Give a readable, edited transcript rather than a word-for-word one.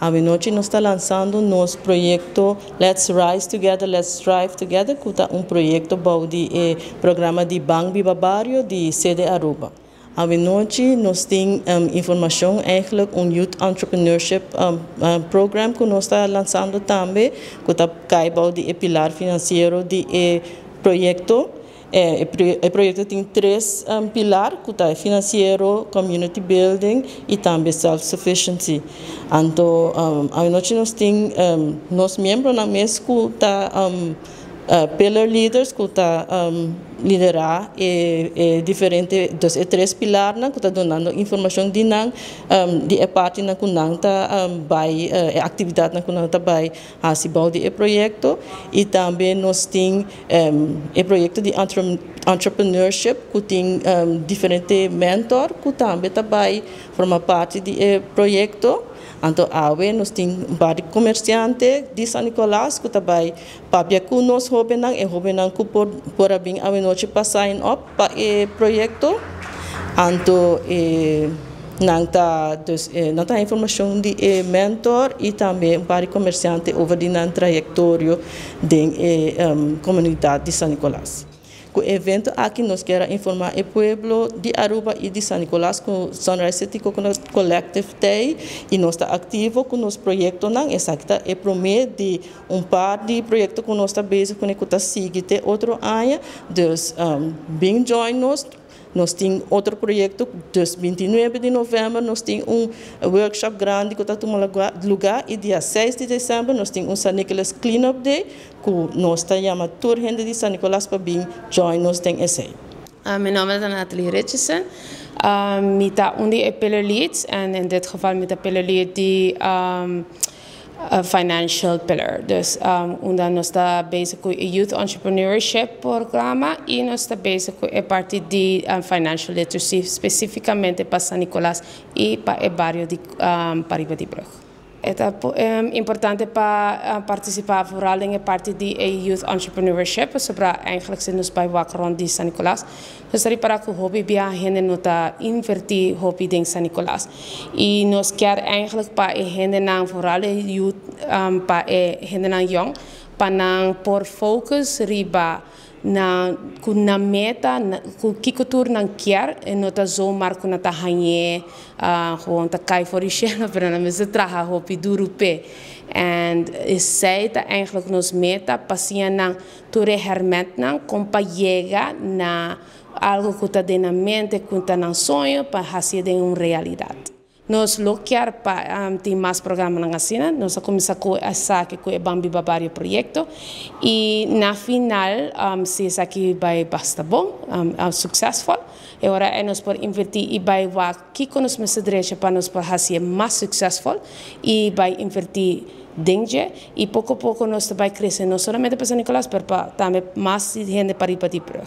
A noite nós está lançando nosso projeto Let's Rise Together, Let's Strive Together, que é projeto de programa de Banco Bibabario de sede Aruba. A noite nós temos informação eigenlijk Youth Entrepreneurship Program que nós está lançando também, que está caibau de pilar financeiro de projeto. O projeto tem três pilares, que é financeiro, community building e também self-sufficiency. Então, a noite nós temos nossos membros na mesa que está pillar leaders que está liderar diferente dos três pilares que está dando informação de nang de parte na kunang tá by atividade na kunang tá by asibau de projeto e também nós tem projeto de entrepreneurship que tem diferente mentor que também tá by forma parte de projeto. Então, nós temos vários comerciantes de São Nicolás que também para que nós jovens que por bem a noite para sign up para o projeto. Então, não tá informação de mentor e também vários comerciantes over de trajetória da comunidade de São Nicolás. O evento aqui nós queremos informar o povo de Aruba e de São Nicolás com o Sunrise City Coconut Collective Day e nós estamos ativos com o nosso projeto é prometo de par de projetos que nós estamos bezig com que está seguindo outro ano, então bem join nós temos outro projeto, 29 de novembro, nós temos workshop grande que está tomando lugar e dia 6 de dezembro nós temos São Nicolás Cleanup Day, que nós estamos chamando toda a gente de São Nicolás para vir join nós tem esse. Mijn naam is Natalie Richardson. Met de pillar leads en in dit geval met de pillar lead die financial pillar. Dus nós está bezig com o Youth Entrepreneurship Programa e nós está bezig com a parte de financial literacy, especificamente para São Nicolás e para o bairro de Pariba de Brug. É importante para participar vooral in a parte de Youth Entrepreneurship, sobre eigenlijk zijn ons bij wakron de São Nicolás. Dus er para que o hobby bia gente nota invertir hobby de São Nicolás. E nós quer eigenlijk para gente não vooral youth para gente não young, para não por focus riba na meta ku kikutur nang kiar nota zo marco na tahanye gewoon ta kai voor ishena pero na mesa traha hopi durupe and sei ta eigenlijk nos meta pasia nang tore hermet nang compa llega na algo que está na mente que está na sonho para fazer de uma realidade. Nós loquear para ter mais programas na cena, nós começar com essa que é Banco Bibabario projeto e na final se essa aqui vai basta bom, successful, agora é nós por invertir e vai que nós me direita para nós por fazer mais successful e vai invertir danger e pouco a pouco nós vai crescer não somente para São Nicolás, mas também mais gente para ir para